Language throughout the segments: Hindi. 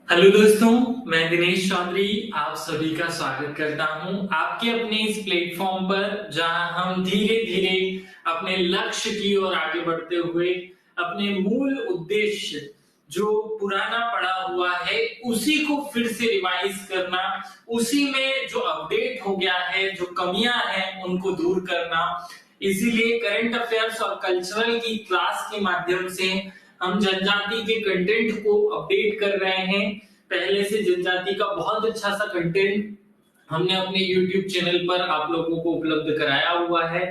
हेलो दोस्तों, मैं दिनेश चौधरी आप सभी का स्वागत करता हूं आपके अपने इस प्लेटफॉर्म पर, जहां हम धीरे धीरे अपने लक्ष्य की ओर आगे बढ़ते हुए अपने मूल उद्देश्य जो पुराना पड़ा हुआ है उसी को फिर से रिवाइज करना, उसी में जो अपडेट हो गया है, जो कमियां हैं उनको दूर करना। इसीलिए करंट अफेयर्स और कल्चरल की क्लास के माध्यम से हम जनजाति के कंटेंट को अपडेट कर रहे हैं। पहले से जनजाति का बहुत अच्छा सा कंटेंट हमने अपने YouTube चैनल पर आप लोगों को उपलब्ध कराया हुआ है।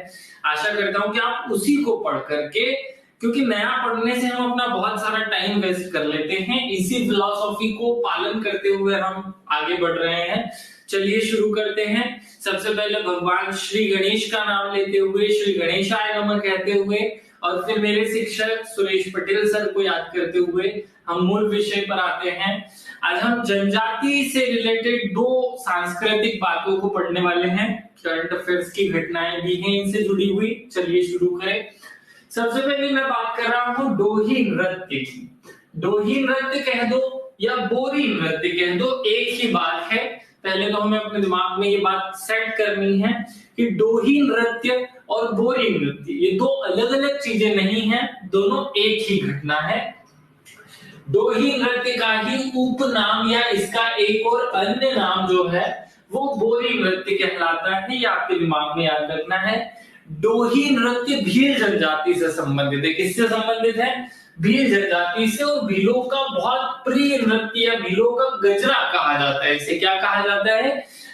आशा करता हूं कि आप उसी को पढ़ करके, क्योंकि नया पढ़ने से हम अपना बहुत सारा टाइम वेस्ट कर लेते हैं, इसी फिलॉसफी को पालन करते हुए हम आगे बढ़ रहे हैं। चलिए शुरू करते हैं। सबसे पहले भगवान श्री गणेश का नाम लेते हुए, श्री गणेशाय नमः कहते हुए, और फिर मेरे शिक्षक सुरेश पटेल सर को याद करते हुए हम मूल विषय पर आते हैं। आज हम जनजाति से रिलेटेड दो सांस्कृतिक बातों को पढ़ने वाले हैं। करंट अफेयर्स की घटनाएं भी हैं इनसे जुड़ी हुई। चलिए शुरू करें। सबसे पहले मैं बात कर रहा हूं डोही नृत्य की। डोही नृत्य कह दो या बोरी नृत्य कह दो, एक ही बात है। पहले तो हमें अपने दिमाग में ये बात सेट करनी है कि डोही नृत्य और बोरी नृत्य ये दो अलग अलग चीजें नहीं है, दोनों एक ही घटना है। डोही नृत्य का ही उपनाम या इसका एक और अन्य नाम जो है वो बोरी नृत्य कहलाता है। ये आपके दिमाग में याद रखना है। डोही नृत्य भील जनजाति से संबंधित है। किससे संबंधित है? भील जनजाति से। और भीलों का बहुत प्रिय नृत्य या भीलों का गजरा कहा जाता है। इसे क्या कहा जाता है?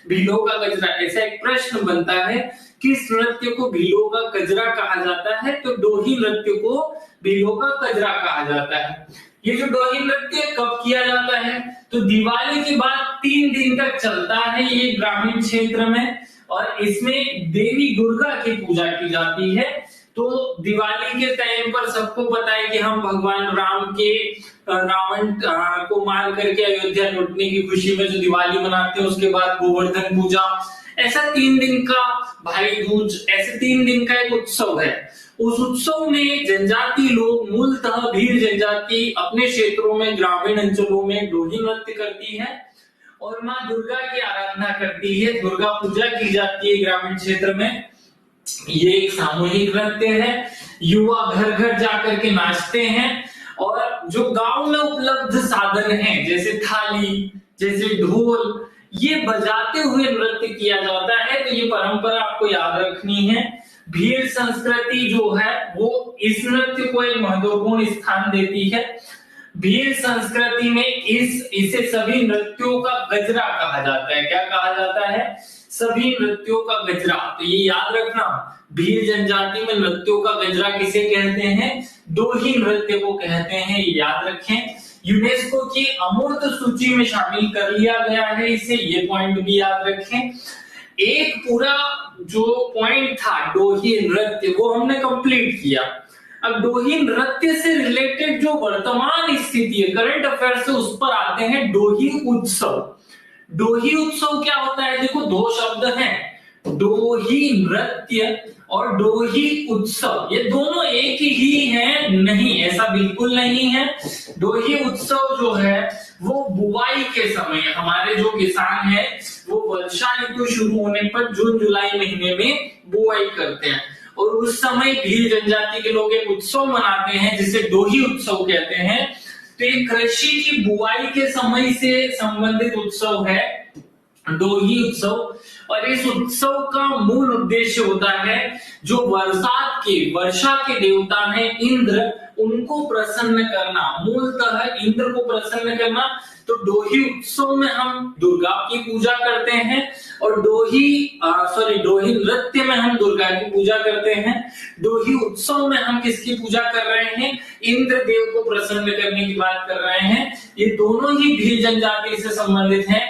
भीलों का गजरा। ऐसा एक प्रश्न बनता है, किस नृत्य को भीलों का गजरा कहा जाता है? तो डोही नृत्य को भीलों का गजरा कहा जाता है। ये जो डोही नृत्य कब किया जाता है? तो दिवाली के बाद 3 दिन तक चलता है ये ग्रामीण क्षेत्र में, और इसमें देवी दुर्गा की पूजा की जाती है। तो दिवाली के टाइम पर सबको पता है कि हम भगवान राम के रावण को मार करके अयोध्या लौटने की खुशी में जो दिवाली मनाते हैं, उसके बाद गोवर्धन पूजा, ऐसा 3 दिन का भाई दूज, ऐसे 3 दिन का एक उत्सव है। उस उत्सव में जनजाति लोग, मूलतः भील जनजाति, अपने क्षेत्रों में, ग्रामीण अंचलों में डोही नृत्य करती है और माँ दुर्गा की आराधना करती है। दुर्गा पूजा की जाती है ग्रामीण क्षेत्र में। ये एक सामूहिक नृत्य है। युवा घर घर जाकर के नाचते हैं, और जो गांव में उपलब्ध साधन हैं जैसे थाली, जैसे ढोल, ये बजाते हुए नृत्य किया जाता है। तो ये परंपरा आपको याद रखनी है। भील संस्कृति जो है वो इस नृत्य को एक महत्वपूर्ण स्थान देती है। भील संस्कृति में इसे सभी नृत्यों का गजरा कहा जाता है। क्या कहा जाता है? सभी नृत्यों का गजरा। तो ये याद रखना, भील जनजाति में नृत्यों का गजरा किसे कहते हैं? डोही नृत्य को कहते हैं। ये याद रखें। यूनेस्को की अमूर्त सूची में शामिल कर लिया गया है इसे, ये पॉइंट भी याद रखें। एक पूरा जो पॉइंट था डोही नृत्य, वो हमने कंप्लीट किया। अब डोही नृत्य से रिलेटेड जो वर्तमान स्थिति है, करंट अफेयर से, उस पर आते हैं। डोही उत्सव। डोही उत्सव क्या होता है? देखो, 2 शब्द हैं, डोही नृत्य और डोही उत्सव। ये दोनों एक ही हैं? नहीं, ऐसा बिल्कुल नहीं है। डोही उत्सव जो है वो बुआई के समय, हमारे जो किसान हैं वो वर्षा ऋतु शुरू होने पर जून जुलाई महीने में बुआई करते हैं, और उस समय भील जनजाति के लोग एक उत्सव मनाते हैं जिसे डोही उत्सव कहते हैं। तो ये कृषि की बुआई के समय से संबंधित उत्सव है डोही उत्सव। और इस उत्सव का मूल उद्देश्य होता है, जो वर्षा के देवता हैं इंद्र, उनको प्रसन्न करना। मूलतः इंद्र को प्रसन्न करना। तो डोही उत्सव में हम दुर्गा की पूजा करते हैं, और डोही नृत्य में हम दुर्गा की पूजा करते हैं। डोही उत्सव में हम किसकी पूजा कर रहे हैं? इंद्र देव को प्रसन्न करने की बात कर रहे हैं। ये दोनों ही भील जनजाति से संबंधित हैं।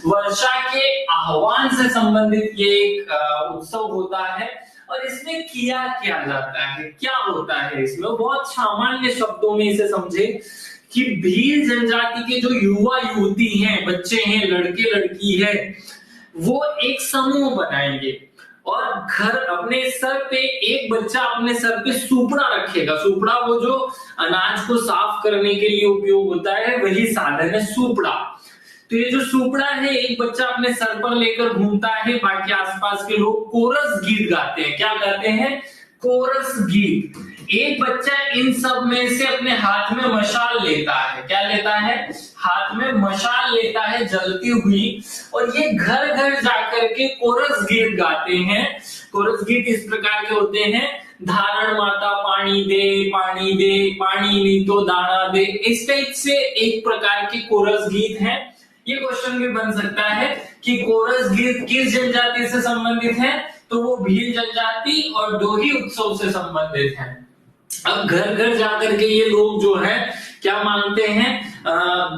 वर्षा के आह्वान से संबंधित ये एक उत्सव होता है। और इसमें किया क्या जाता है, क्या होता है इसमें? बहुत सामान्य शब्दों में इसे समझे कि भील जनजाति के जो युवा युवती हैं, बच्चे हैं, लड़के लड़की है, वो एक समूह बनाएंगे। और घर अपने सर पे एक बच्चा अपने सर पे सुपड़ा रखेगा। सुपड़ा वो जो अनाज को साफ करने के लिए उपयोग होता है, वही साधन है सुपड़ा। तो ये जो सुपड़ा है एक बच्चा अपने सर पर लेकर घूमता है, बाकी आसपास के लोग कोरस गीत गाते हैं। क्या गाते हैं? कोरस गीत। एक बच्चा इन सब में से अपने हाथ में मशाल लेता है। क्या लेता है? हाथ में मशाल लेता है जलती हुई, और ये घर घर जाकर के कोरस गीत गाते हैं। कोरस गीत इस प्रकार के होते हैं, धारण माता पानी दे, पानी दे, पानी नी तो दाना दे। इस टाइप से एक प्रकार के कोरस गीत हैं। ये क्वेश्चन भी बन सकता है कि कोरस गीत किस जनजाति से संबंधित है, तो वो भील जनजाति और डोही उत्सव से संबंधित है। अब घर घर जाकर के ये लोग जो है क्या मांगते हैं?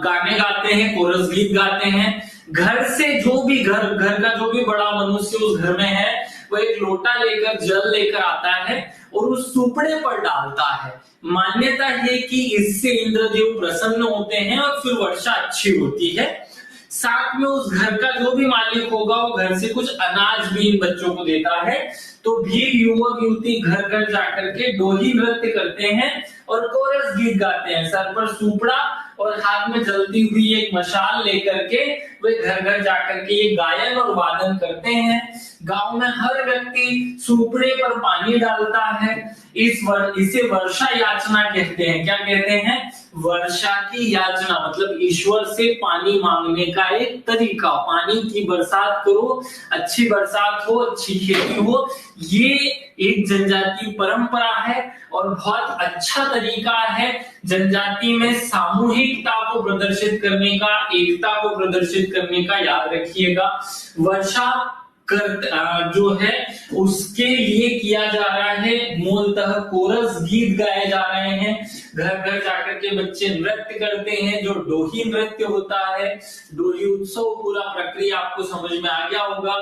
गाने गाते हैं, कोरस गीत गाते हैं। घर से जो भी घर का जो भी बड़ा मनुष्य उस घर में है, वो एक लोटा लेकर जल लेकर आता है और उस सुपड़े पर डालता है। मान्यता है कि इससे इंद्रदेव प्रसन्न होते हैं और फिर वर्षा अच्छी होती है। साथ में उस घर का जो भी मालिक होगा वो घर से कुछ अनाज भी इन बच्चों को देता है। तो भील युवक युवती घर घर जाकर के डोही नृत्य करते हैं और कोरस गीत गाते हैं। सर पर सुपड़ा और हाथ में जलती हुई एक मशाल लेकर के वे घर घर जाकर के ये गायन और वादन करते हैं। गांव में हर व्यक्ति सुपड़े पर पानी डालता है। इसे वर्षा याचना कहते हैं। क्या कहते हैं? वर्षा की याचना, मतलब ईश्वर से पानी मांगने का एक तरीका। पानी की बरसात करो, अच्छी बरसात हो, अच्छी खेती हो। ये एक जनजाति परंपरा है और बहुत अच्छा तरीका है जनजाति में सामूहिकता को प्रदर्शित करने का, एकता को प्रदर्शित करने का। याद रखिएगा, वर्षा जो है उसके लिए किया जा रहा है। मूलतः कोरस गीत गाए जा रहे हैं। घर घर जाकर के बच्चे नृत्य करते हैं, जो डोही नृत्य होता है। डोही उत्सव, पूरा प्रक्रिया आपको समझ में आ गया होगा।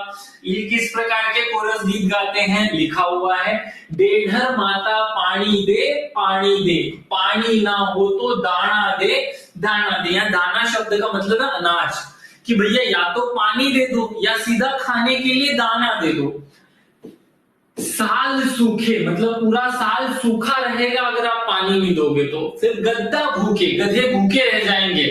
ये किस प्रकार के कोरस गीत गाते हैं? लिखा हुआ है, डेढ़र माता पानी दे, पानी दे, पानी ना हो तो दाना दे, दाना दे। यहाँ दाना शब्द का मतलब है अनाज, कि भैया या तो पानी दे दो या सीधा खाने के लिए दाना दे दो। साल सूखे, मतलब पूरा साल सूखा रहेगा अगर आप पानी नहीं दोगे तो। फिर गद्दा भूखे, गधे भूखे रह जाएंगे।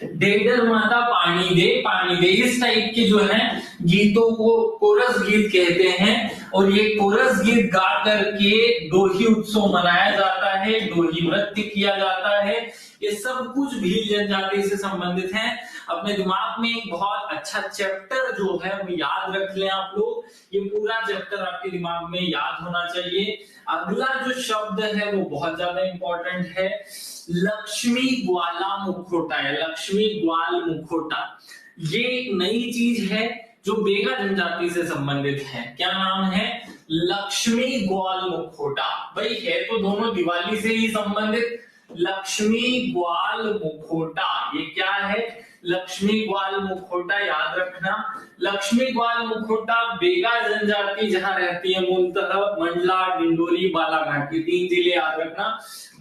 डेढ़र माता पानी दे, पानी दे, इस टाइप के जो है गीतों को कोरस गीत कहते हैं। और ये कोरस गीत गा करके डोही उत्सव मनाया जाता है, डोही नृत्य किया जाता है। ये सब कुछ भील जनजाति से संबंधित है। अपने दिमाग में एक बहुत अच्छा चैप्टर जो है वो याद रख लें आप लोग। ये पूरा चैप्टर आपके दिमाग में याद होना चाहिए। अगला जो शब्द है वो बहुत ज्यादा इंपॉर्टेंट है, लक्ष्मी ग्वाला मुखोटा है। लक्ष्मी ग्वाल मुखोटा ये एक नई चीज है जो बेगा जनजाति से संबंधित है। क्या नाम है? लक्ष्मी ग्वाल मुखोटा। भाई है तो दोनों दिवाली से ही संबंधित। लक्ष्मी ग्वाल मुखोटा ये क्या है? लक्ष्मी ग्वाल मुखोटा याद रखना। लक्ष्मी ग्वाल मुखोटा बेगा जनजाति जहां रहती है, मूलतः मंडला, डिंडोरी, बालाघाट, ये 3 जिले याद रखना।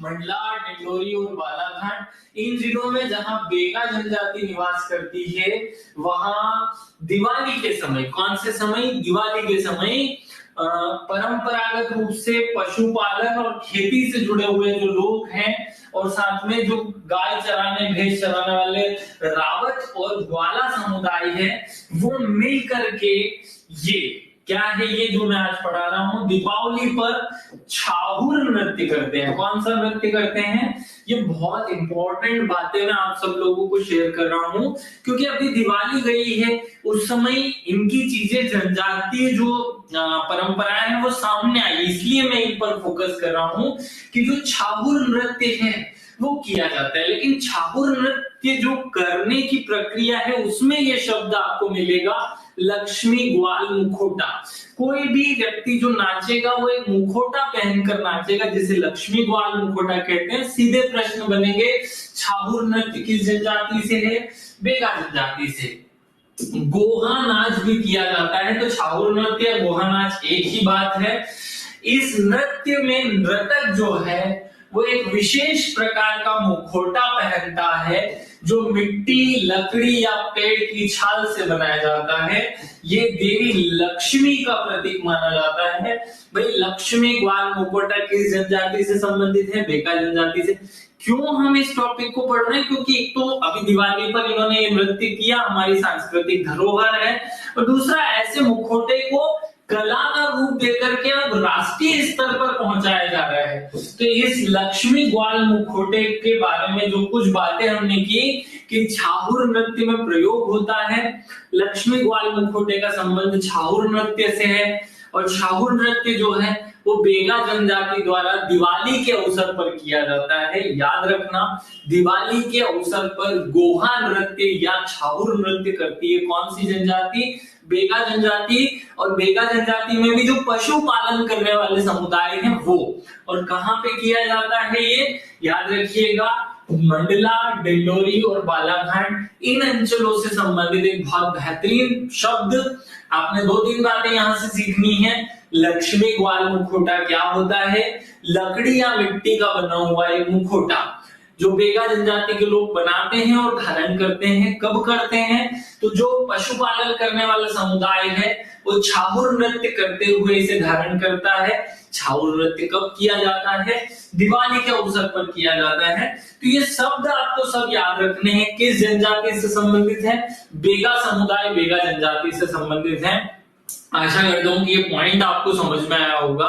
मंडला, डिंडोरी और बालाघाट। इन जिलों में जहां बेगा जनजाति निवास करती है, वहां दिवाली के समय, कौन से समय? दिवाली के समय परंपरागत रूप से पशुपालन और खेती से जुड़े हुए जो लोग हैं, और साथ में जो गाय चराने, भैंस चराने वाले रावत और ग्वाला समुदाय है, वो मिल करके ये क्या है, ये जो मैं आज पढ़ा रहा हूं, दीपावली पर छाहुर नृत्य करते हैं। कौन सा नृत्य करते हैं? ये बहुत इंपॉर्टेंट बातें मैं आप सब लोगों को शेयर कर रहा हूं, क्योंकि अभी दिवाली गई है, उस समय इनकी चीजें, जनजातीय जो परंपराएं हैं वो सामने आई, इसलिए मैं इन पर फोकस कर रहा हूं कि जो छाहुर नृत्य है वो किया जाता है। लेकिन छाहुर नृत्य जो करने की प्रक्रिया है उसमें ये शब्द आपको मिलेगा, लक्ष्मी ग्वाल मुखोटा। कोई भी व्यक्ति जो नाचेगा वो एक मुखोटा पहनकर नाचेगा, जिसे लक्ष्मी ग्वाल मुखोटा कहते हैं। सीधे प्रश्न बनेंगे, छाहुर नृत्य किस जनजाति से है? बेगा जनजाति से। गोहा नाच भी किया जाता है, तो छाहुर नृत्य या गोहा नाच एक ही बात है। इस नृत्य में नर्तक जो है वो एक विशेष प्रकार का मुखौटा पहनता है जो मिट्टी, लकड़ी या पेड़ की छाल से बनाया जाता है। ये देवी लक्ष्मी का प्रतीक माना जाता है। भाई लक्ष्मी ग्वाल मुखौटा किस जनजाति से संबंधित है? बेगा जनजाति से। क्यों हम इस टॉपिक को पढ़ रहे हैं? क्योंकि एक तो अभी दिवाली पर इन्होंने ये नृत्य किया, हमारी सांस्कृतिक धरोहर है, और दूसरा ऐसे मुखौटे को कला का रूप देकर के अब राष्ट्रीय स्तर पर पहुंचाया जा रहा है। तो इस लक्ष्मी ग्वाल मुखौटे के बारे में जो कुछ बातें हमने की कि छाहुर नृत्य में प्रयोग होता है, लक्ष्मी ग्वाल मुखौटे का संबंध छाहुर नृत्य से है, और छाहुर नृत्य जो है वो बेगा जनजाति द्वारा दिवाली के अवसर पर किया जाता है। याद रखना, दिवाली के अवसर पर गोहा नृत्य या छाहुर नृत्य करती है कौन सी जनजाति? बेगा जनजाति। और बेगा जनजाति में भी जो पशु पालन करने वाले समुदाय हैं वो। और कहाँ पे किया जाता है ये? याद रखिएगा, मंडला, डिंडोरी और बालाघाट, इन अंचलों से संबंधित एक बहुत बेहतरीन शब्द। आपने 2-3 बातें यहां से सीखनी है। लक्ष्मी ग्वाल मुखौटा क्या होता है? लकड़ी या मिट्टी का बना हुआ एक मुखौटा जो बेगा जनजाति के लोग बनाते हैं और धारण करते हैं। कब करते हैं? तो जो पशुपालन करने वाला समुदाय है वो छाहुर नृत्य करते हुए इसे धारण करता है। छाहुर नृत्य कब किया जाता है? दिवाली के अवसर पर किया जाता है। तो ये शब्द आपको सब याद रखने हैं। किस जनजाति से संबंधित है? बेगा समुदाय, बेगा जनजाति से संबंधित है। आशा करता हूं कि ये पॉइंट आपको समझ में आया होगा।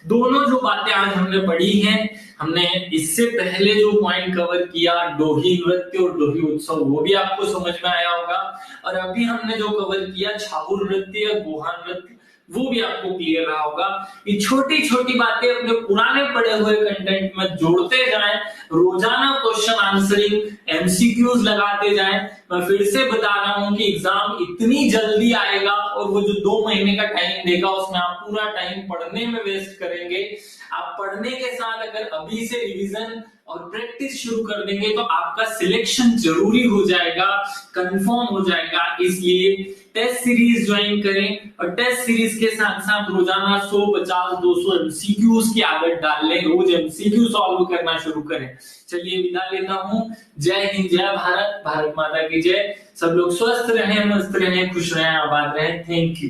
दोनों जो बातें आज हमने पढ़ी हैं, हमने इससे पहले जो पॉइंट कवर किया डोही नृत्य और डोही उत्सव, वो भी आपको समझ में आया होगा। और अभी हमने जो कवर किया छाहुर नृत्य या गोहा नृत्य, वो भी आपको क्लियर रहा होगा। ये छोटी छोटी बातें अपने पुराने पढ़े हुए कंटेंट में जोड़ते जाएं, रोजाना क्वेश्चन आंसरिंग एमसीक्यूज लगाते जाएं। मैं फिर से बता रहा हूं कि एग्जाम इतनी जल्दी आएगा और वो जो 2 महीने का टाइम देगा उसमें आप पूरा टाइम पढ़ने में वेस्ट करेंगे। आप पढ़ने के साथ अगर अभी से रिवीजन और प्रैक्टिस शुरू कर देंगे तो आपका सिलेक्शन जरूरी हो जाएगा, कंफर्म हो जाएगा। इसलिए टेस्ट सीरीज ज्वाइन करें और टेस्ट सीरीज के साथ साथ रोजाना 100, 50, 200 एमसीक्यूज की आदत डाल लें। रोज एमसीक्यू सॉल्व करना शुरू करें। चलिए विदा लेता हूं। जय हिंद, जय भारत, भारत माता की जय। सब लोग स्वस्थ रहें, मस्त रहें, खुश रहें, आबाद रहें। Thank you.